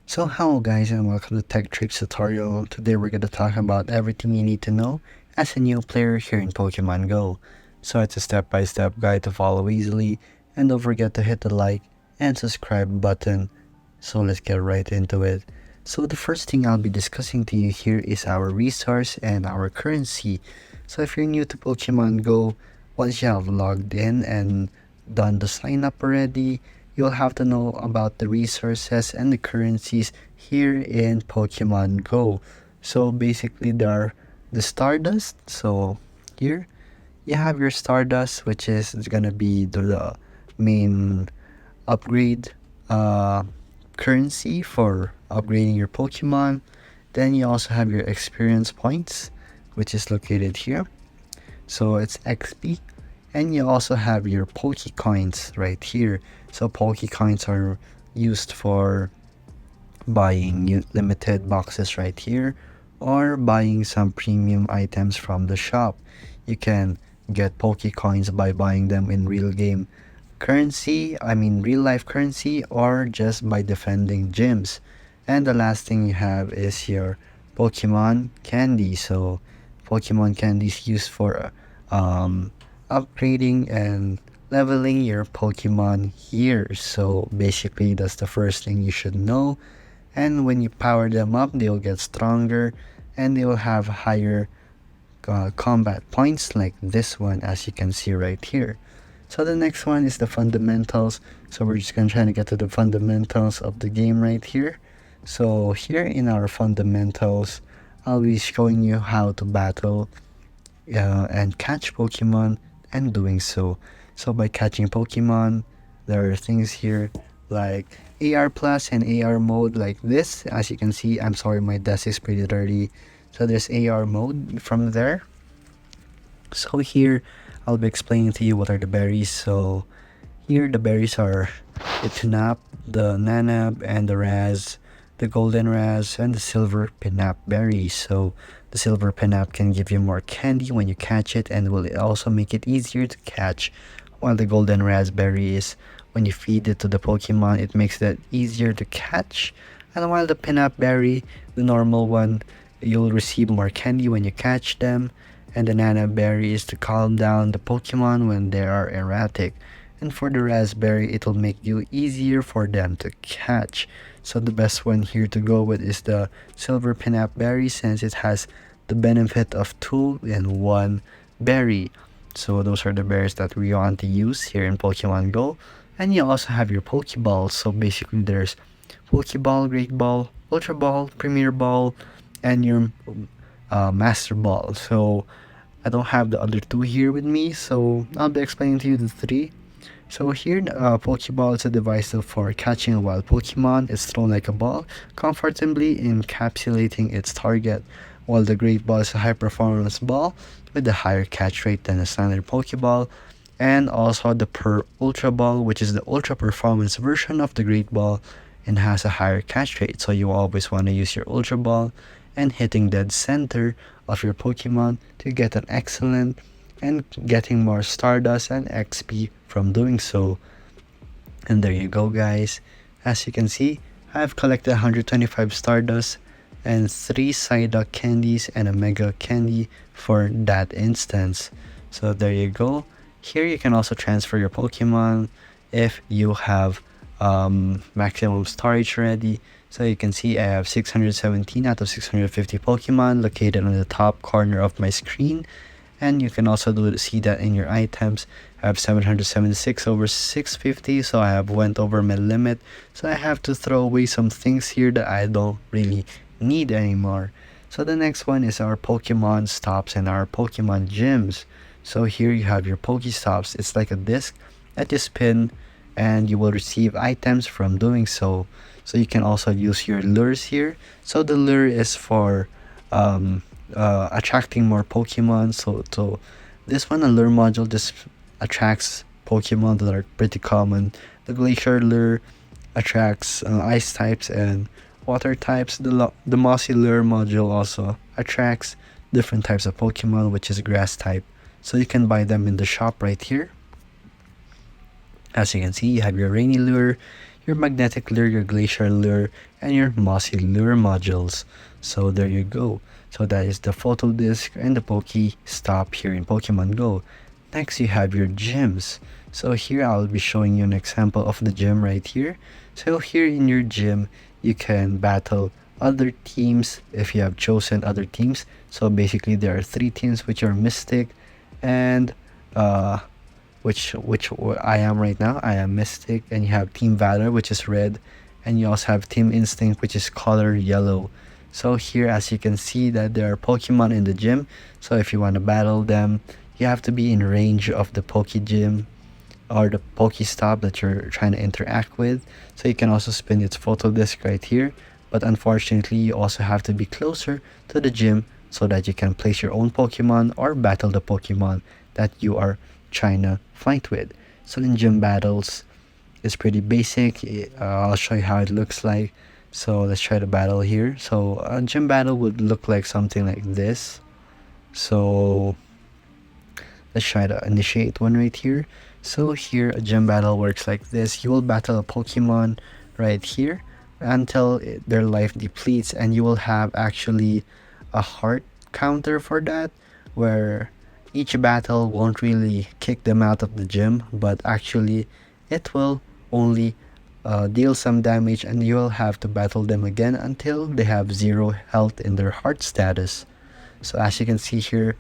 So hello guys and welcome to Tech Tricks tutorial. Today we're going to talk about everything you need to know as a new player here in Pokemon Go. So it's a step-by-step guide to follow easily, and don't forget to hit the like and subscribe button. So let's get right into it. So the first thing I'll be discussing to you here is our resource and our currency. So if you're new to Pokemon Go, once you have logged in and done the sign up already, you'll have to know about the resources and the currencies here in Pokemon Go. So basically, there are the Stardust. So here you have your Stardust, which is gonna be the main upgrade uh, currency for upgrading your Pokemon. Then you also have your experience points, which is located here. So it's XP. And you also have your Pokecoins right here. So Pokecoins are used for buying limited boxes right here, or buying some premium items from the shop. You can get Pokecoins by buying them in real game currency, real life currency, or just by defending gyms. And the last thing you have is your Pokemon candy. So Pokemon candy is used for upgrading and leveling your Pokemon here. So basically that's the first thing you should know. And when you power them up, they'll get stronger and they will have higher combat points like this one, as you can see right here. So the next one is the fundamentals. So we're just gonna try to get to the fundamentals of the game right here. So here in our fundamentals, I'll be showing you how to battle and catch Pokemon and doing so. So by catching Pokemon, there are things here like AR plus and AR mode like this. As you can see, I'm sorry, my desk is pretty dirty. So there's AR mode from there. So here I'll be explaining to you what are the berries. So here the berries are the Pinap, the Nanab, and the Raz, the Golden Raz, and the Silver Pinap berry. So the Silver Pinap can give you more candy when you catch it, and will also make it easier to catch. While the Golden Raspberry is when you feed it to the Pokemon, it makes that easier to catch. And while the Pinap berry, the normal one, you'll receive more candy when you catch them. And the Nana berry is to calm down the Pokemon when they are erratic. And for the Raspberry, it'll make you easier for them to catch. So the best one here to go with is the Silver Pinap berry, since it has the benefit of 2 in 1 berry. So those are the berries that we want to use here in Pokemon Go. And you also have your Pokeballs. So basically there's Pokeball, Great Ball, Ultra Ball, Premier Ball, and your Master Ball. So I don't have the other two here with me, so I'll be explaining to you the three. So here, Pokeball is a device for catching a wild Pokemon. It's thrown like a ball, comfortably encapsulating its target, while the Great Ball is a high-performance ball with a higher catch rate than a standard Pokeball, and also the Ultra Ball, which is the ultra-performance version of the Great Ball and has a higher catch rate. So you always want to use your Ultra Ball and hitting dead center of your Pokemon to get an excellent and getting more Stardust and XP from doing so. And there you go guys, as you can see, I've collected 125 Stardust and 3 Psyduck candies and a Mega candy for that instance. So there you go. Here you can also transfer your Pokemon if you have maximum storage ready. So you can see I have 617 out of 650 Pokemon located on the top corner of my screen. And you can also see that in your items. I have 776 over 650, so I have went over my limit. So I have to throw away some things here that I don't really need anymore. So the next one is our Pokemon stops and our Pokemon gyms. So here you have your Pokestops. It's like a disc that you spin and you will receive items from doing so. So you can also use your lures here. So the lure is for attracting more Pokemon. So this one, a lure module, just attracts Pokemon that are pretty common. The Glacier lure attracts ice types and water types. The Mossy lure module also attracts different types of Pokemon, which is grass type. So you can buy them in the shop right here. As you can see, you have your Rainy lure, your magnetic lure, your glacier lure, and your mossy lure modules. So there you go. So that is the photo disc and the Pokestop here in Pokemon Go. Next you have your gyms. So here I'll be showing you an example of the gym right here. So here in your gym, you can battle other teams if you have chosen other teams. So basically there are 3 teams, which are Mystic and which I am right now. I am Mystic, and you have Team Valor, which is red, and you also have Team Instinct, which is color yellow. So here, as you can see, that there are Pokemon in the gym. So if you want to battle them, you have to be in range of the Poke Gym or the Pokestop that you're trying to interact with. So you can also spin its photo disc right here, but unfortunately you also have to be closer to the gym so that you can place your own Pokemon or battle the Pokemon that you are trying to fight with. So in gym battles, it's pretty basic. I'll show you how it looks like. So let's try the battle here. So a gym battle would look like something like this. So let's try to initiate one right here. So here a gym battle works like this. You will battle a Pokemon right here until their life depletes, and you will have actually a heart counter for that, where each battle won't really kick them out of the gym, but actually it will only deal some damage, and you will have to battle them again until they have 0 health in their heart status. So as you can see here,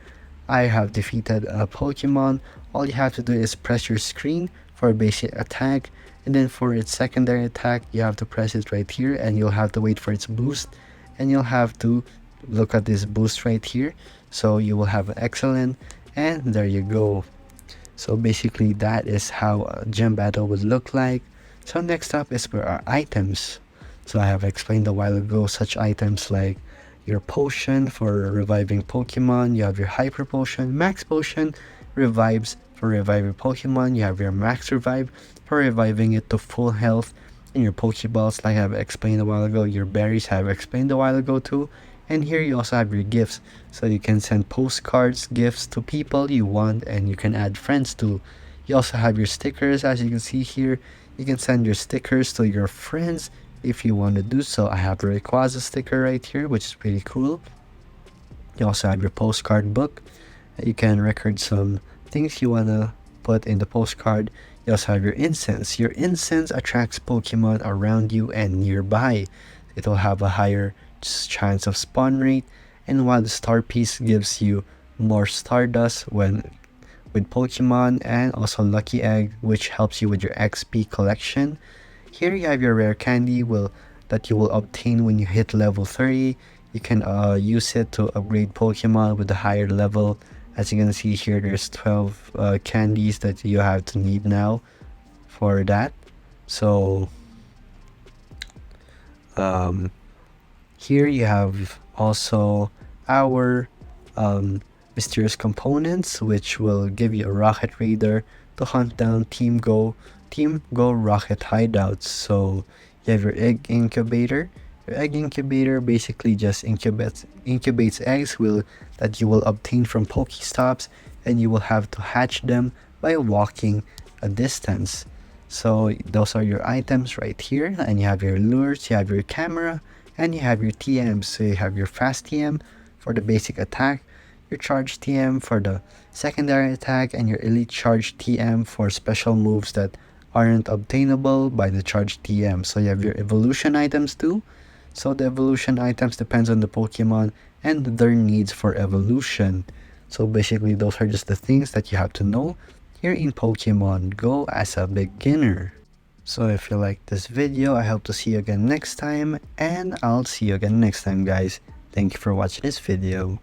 I have defeated a Pokemon. All you have to do is press your screen for a basic attack, and then for its secondary attack you have to press it right here, and you'll have to wait for its boost, and you'll have to look at this boost right here. So you will have an excellent, and there you go. So basically that is how a gym battle would look like. So next up is for our items. So I have explained a while ago such items like your potion for reviving Pokemon, you have your hyper potion, max potion revives for reviving Pokemon, you have your max revive for reviving it to full health, and your Pokeballs, like I have explained a while ago, your berries have explained a while ago too. And here you also have your gifts, so you can send postcards, gifts to people you want, and you can add friends to. You also have your stickers, as you can see here. You can send your stickers to your friends if you want to do so. I have a Rayquaza sticker right here, which is pretty cool. You also have your postcard book. You can record some things you want to put in the postcard. You also have your incense. Your incense attracts Pokemon around you and nearby. It will have a higher chance of spawn rate, and while the star piece gives you more stardust when with Pokemon, and also lucky egg, which helps you with your XP collection. Here you have your rare candy that you will obtain when you hit level 30. You can use it to upgrade Pokemon with a higher level. As you can see here, there's 12 candies that you have to need now for that. So here you have also our mysterious components, which will give you a rocket raider to hunt down Team Go rocket hideouts. So you have your egg incubator. Your egg incubator basically just incubates eggs that you will obtain from Pokestops, and you will have to hatch them by walking a distance. So those are your items right here, and you have your lures, you have your camera, and you have your TMs. So you have your fast TM for the basic attack, your charge TM for the secondary attack, and your elite charge TM for special moves that aren't obtainable by the charge TM. So you have your evolution items too. So the evolution items depends on the Pokemon and their needs for evolution. So basically those are just the things that you have to know here in Pokemon Go as a beginner. So if you like this video, I hope to see you again next time, and I'll see you again next time, guys. Thank you for watching this video.